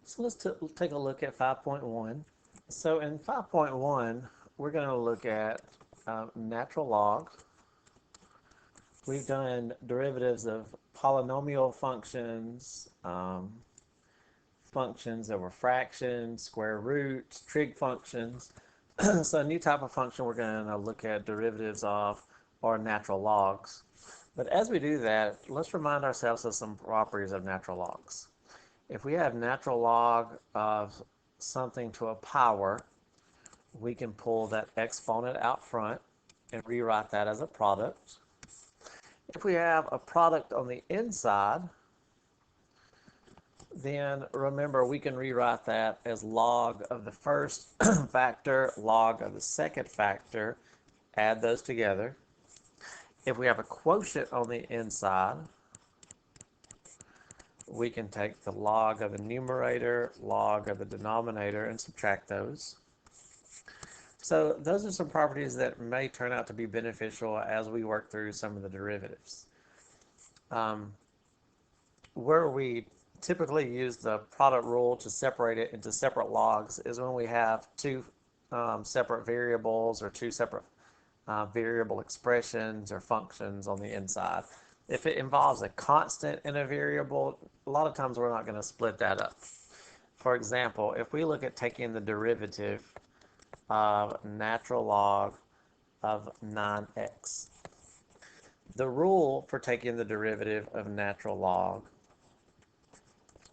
So let's take a look at 5.1. So in 5.1, we're going to look at natural log. We've done derivatives of polynomial functions, functions over fractions, square roots, trig functions. So a new type of function we're going to look at derivatives of are natural logs. But as we do that, let's remind ourselves of some properties of natural logs. If we have natural log of something to a power, we can pull that exponent out front and rewrite that as a product. If we have a product on the inside, then remember we can rewrite that as log of the first factor, log of the second factor, add those together. If we have a quotient on the inside, we can take the log of the numerator, log of the denominator, and subtract those. So those are some properties that may turn out to be beneficial as we work through some of the derivatives. Where we typically use the product rule to separate it into separate logs is when we have two separate variables or two separate variable expressions or functions on the inside. If it involves a constant in a variable, a lot of times we're not going to split that up. For example, if we look at taking the derivative of natural log of 9x, the rule for taking the derivative of natural log,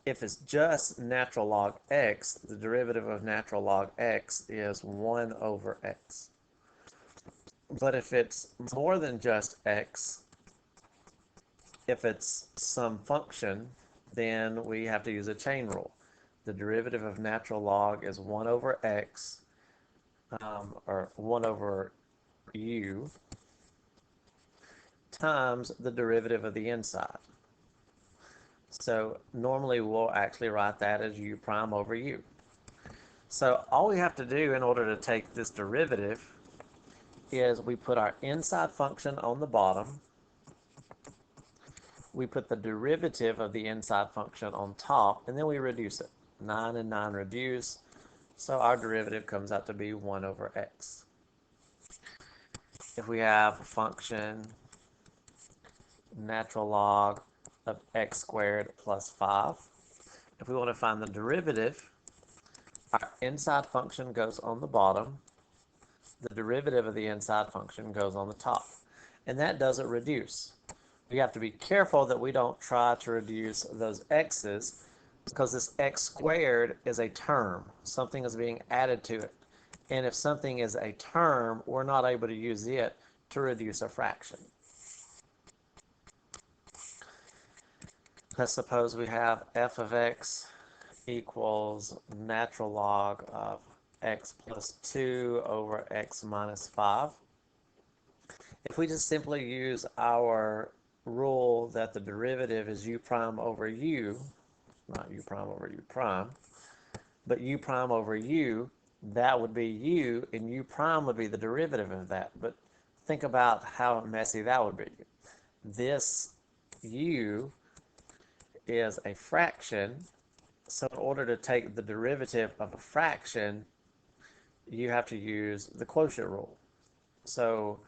if it's just natural log x, the derivative of natural log x is 1 over x. But if it's more than just x, if it's some function, then we have to use a chain rule. The derivative of natural log is 1 over x, or 1 over u, times the derivative of the inside. So normally we'll actually write that as u prime over u. So all we have to do in order to take this derivative is we put our inside function on the bottom, we put the derivative of the inside function on top, and then we reduce it. 9 and 9 reduce, so our derivative comes out to be 1 over x. If we have a function natural log of x squared plus 5, if we want to find the derivative, our inside function goes on the bottom, the derivative of the inside function goes on the top, and that doesn't reduce. We have to be careful that we don't try to reduce those x's, because this x squared is a term. Something is being added to it. And if something is a term, we're not able to use it to reduce a fraction. Let's suppose we have f of x equals natural log of x plus 2 over x minus 5. If we just simply use our rule that the derivative is u prime over u, not u prime over u prime, but u prime over u, that would be u, and u prime would be the derivative of that. But think about how messy that would be. This u is a fraction, so in order to take the derivative of a fraction, you have to use the quotient rule. So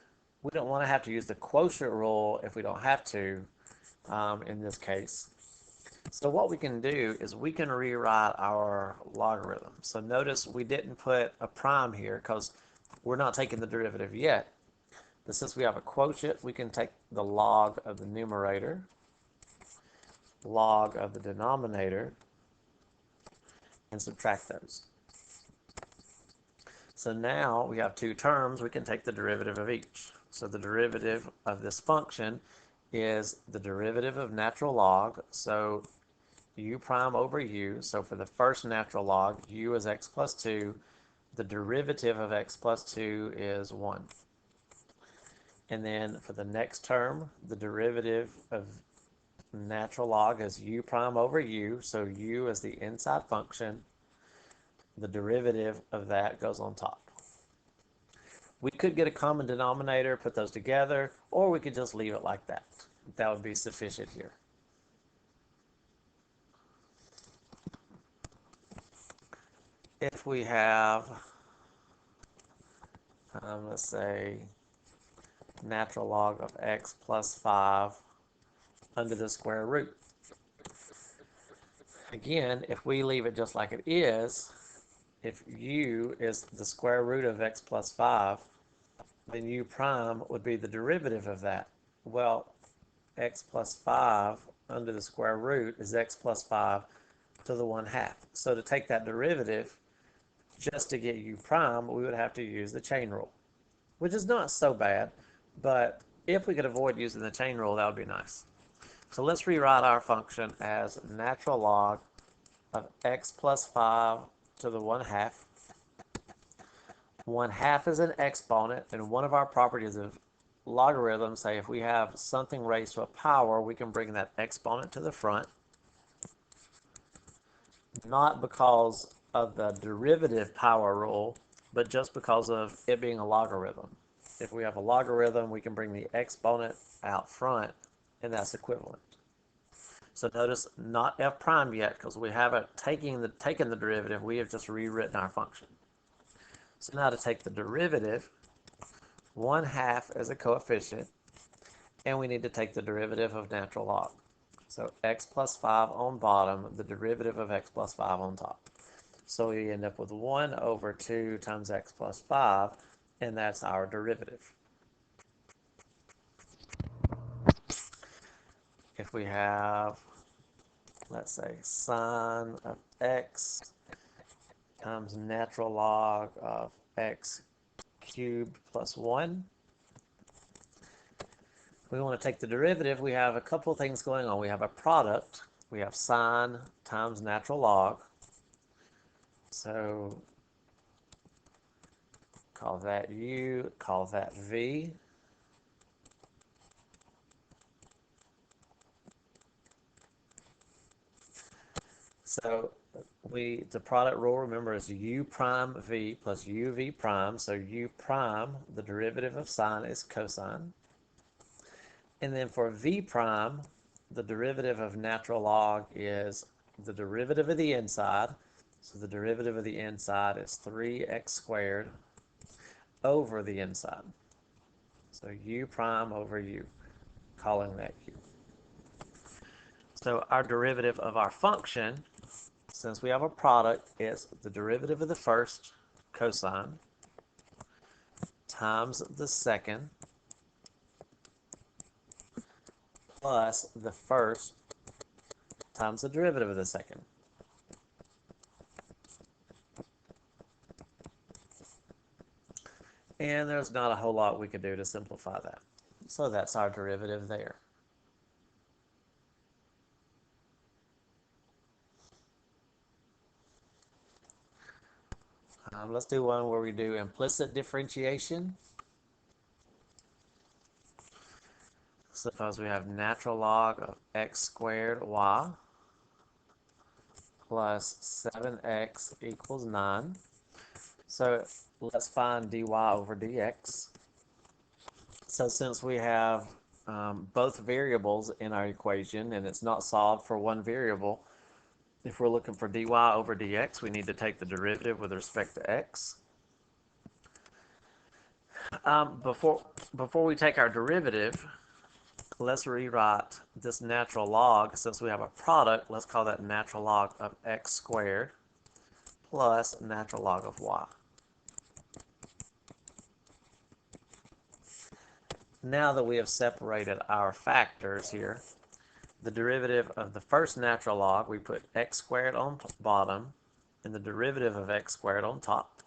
we don't want to have to use the quotient rule if we don't have to in this case. So what we can do is we can rewrite our logarithm. So notice we didn't put a prime here because we're not taking the derivative yet. But since we have a quotient, we can take the log of the numerator, log of the denominator, and subtract those. So now we have two terms, we can take the derivative of each. So the derivative of this function is the derivative of natural log, so u prime over u. So for the first natural log, u is x plus 2. The derivative of x plus 2 is 1. And then for the next term, the derivative of natural log is u prime over u. So u is the inside function. The derivative of that goes on top. We could get a common denominator, put those together, or we could just leave it like that. That would be sufficient here. if we have, let's say, natural log of x plus 5 under the square root. Again, if we leave it just like it is, if u is the square root of x plus 5, then u prime would be the derivative of that. Well, x plus 5 under the square root is x plus 5 to the 1/2. So to take that derivative, just to get u prime, we would have to use the chain rule, which is not so bad, but if we could avoid using the chain rule, that would be nice. So let's rewrite our function as natural log of x plus 5 to the 1/2. 1/2 is an exponent, and one of our properties of logarithms, say if we have something raised to a power, we can bring that exponent to the front, not because of the derivative power rule, but just because of it being a logarithm. If we have a logarithm, we can bring the exponent out front, and that's equivalent. So notice not f prime yet, because we haven't taken the derivative, we have just rewritten our function. So now to take the derivative, 1/2 as a coefficient, and we need to take the derivative of natural log. So x plus 5 on bottom, the derivative of x plus 5 on top. So we end up with 1 over 2 times x plus 5, and that's our derivative. If we have, let's say, sine of x times natural log of x cubed plus 1, we want to take the derivative. We have a couple things going on. We have a product. We have sine times natural log. So call that u, call that v. So the product rule, remember, is u prime v plus uv prime. So u prime, the derivative of sine is cosine. And then for v prime, the derivative of natural log is the derivative of the inside. So the derivative of the inside is 3x squared over the inside. So u prime over u, calling that u. So our derivative of our function, since we have a product, is the derivative of the first, cosine, times the second, plus the first times the derivative of the second. And there's not a whole lot we could do to simplify that. So that's our derivative there. Let's do one where we do implicit differentiation. Suppose we have natural log of x squared y plus 7x equals 9. So let's find dy over dx. So since we have both variables in our equation and it's not solved for one variable, if we're looking for dy over dx, we need to take the derivative with respect to x. Before we take our derivative, let's rewrite this natural log. Since we have a product, let's call that natural log of x squared plus natural log of y. Now that we have separated our factors here, the derivative of the first natural log, we put x squared on bottom, and the derivative of x squared on top.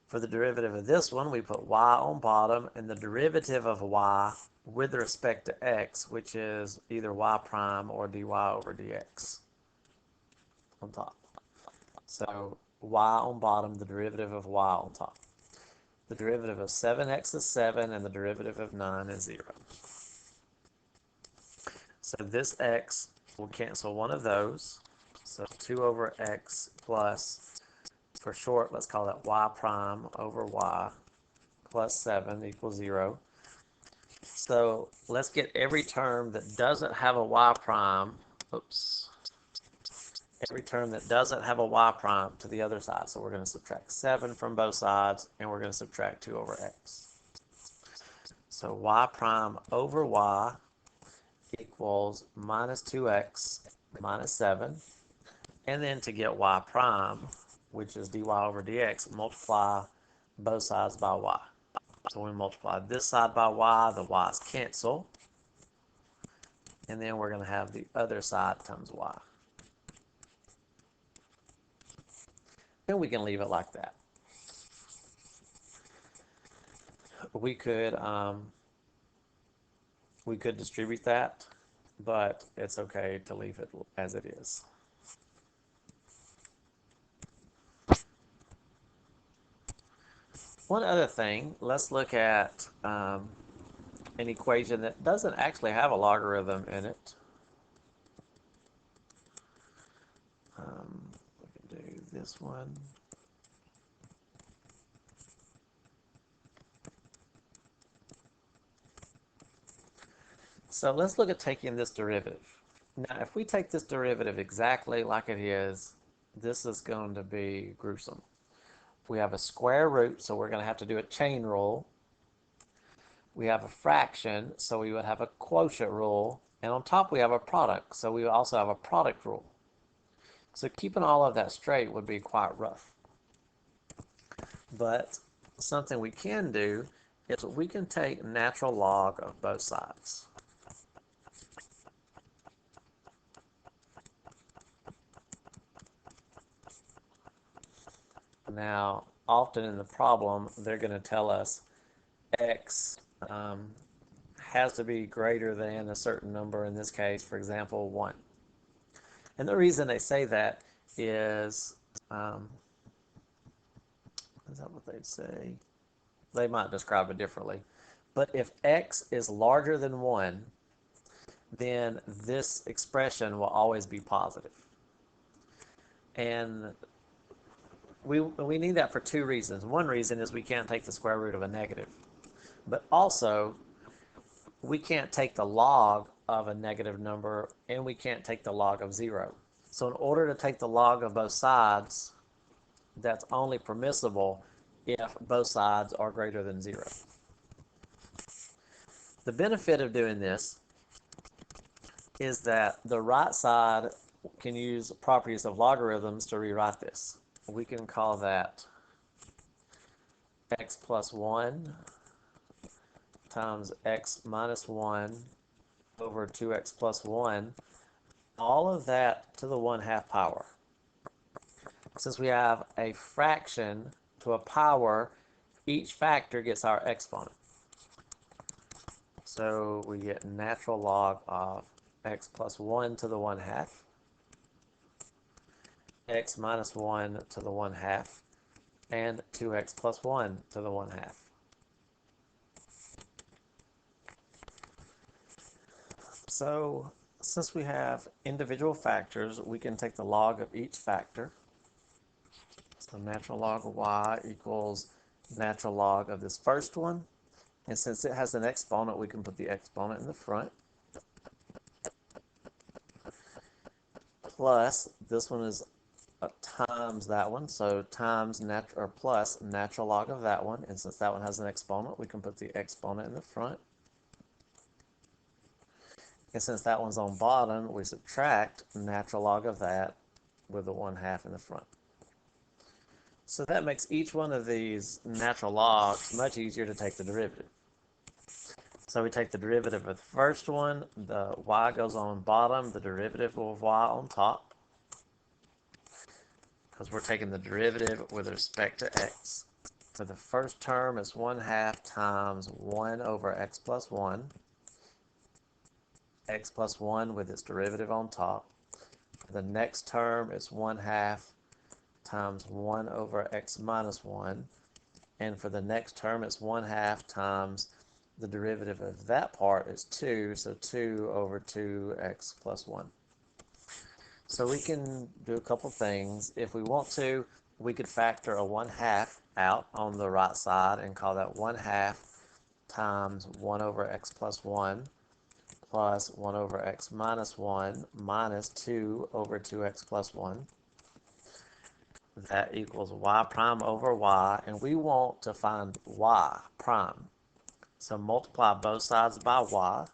For the derivative of this one, we put y on bottom, and the derivative of y with respect to x, which is either y prime or dy over dx on top. So y on bottom, the derivative of y on top. The derivative of 7x is 7, and the derivative of 9 is 0. So this x will cancel one of those. So 2 over x plus, for short, let's call that y prime over y plus 7 equals 0. So let's get every term that doesn't have a y prime, oops, every term that doesn't have a y prime to the other side. So we're going to subtract 7 from both sides, and we're going to subtract 2 over x. So y prime over y equals minus 2x minus 7. And then to get y prime, which is dy over dx, multiply both sides by y. So we multiply this side by y, the y's cancel. And then we're going to have the other side times y. And we can leave it like that. We could distribute that, but it's okay to leave it as it is. One other thing, let's look at an equation that doesn't actually have a logarithm in it. We can do this one. So let's look at taking this derivative. Now, if we take this derivative exactly like it is, this is going to be gruesome. We have a square root, so we're going to have to do a chain rule. We have a fraction, so we would have a quotient rule. And on top, we have a product, so we also have a product rule. So keeping all of that straight would be quite rough. But something we can do is we can take natural log of both sides. Now, often in the problem, they're going to tell us x has to be greater than a certain number, in this case, for example, 1. And the reason they say that is that what they'd say? They might describe it differently. But if x is larger than 1, then this expression will always be positive. And we need that for two reasons. One reason is we can't take the square root of a negative. But also, we can't take the log of a negative number, and we can't take the log of 0. So in order to take the log of both sides, that's only permissible if both sides are greater than 0. The benefit of doing this is that the right side can use properties of logarithms to rewrite this. We can call that x plus 1 times x minus 1 over 2x plus 1, all of that to the 1/2 power. Since we have a fraction to a power, each factor gets our exponent. So we get natural log of x plus 1 to the 1/2, x minus 1 to the 1/2, and 2x plus 1 to the 1/2. So since we have individual factors, we can take the log of each factor. So natural log of y equals natural log of this first one. And since it has an exponent, we can put the exponent in the front. Plus, this one is times that one, so times plus natural log of that one. And since that one has an exponent, we can put the exponent in the front. And since that one's on bottom, we subtract natural log of that with the 1/2 in the front. So that makes each one of these natural logs much easier to take the derivative. So we take the derivative of the first one, the y goes on bottom, the derivative of y on top, because we're taking the derivative with respect to x. So the first term is 1/2 times 1 over x plus 1, x plus 1 with its derivative on top. The next term is 1/2 times 1 over x minus 1, and for the next term it's 1/2 times the derivative of that part is 2, so 2 over 2x plus 1. So we can do a couple things. If we want to, we could factor a 1/2 out on the right side and call that 1/2 times 1 over x plus 1 plus 1 over x minus 1 minus 2 over 2x plus 1. That equals y prime over y, and we want to find y prime. So multiply both sides by y.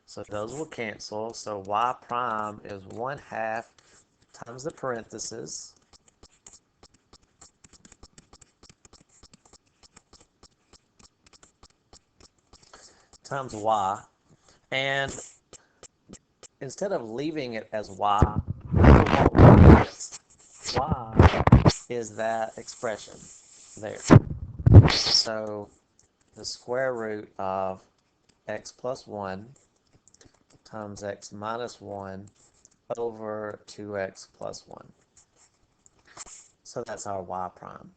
So those will cancel. So y prime is 1/2 times the parentheses times y. And instead of leaving it as y, what y is? Y is that expression there. So the square root of x plus 1 times x minus 1 over 2x plus 1. So that's our y prime.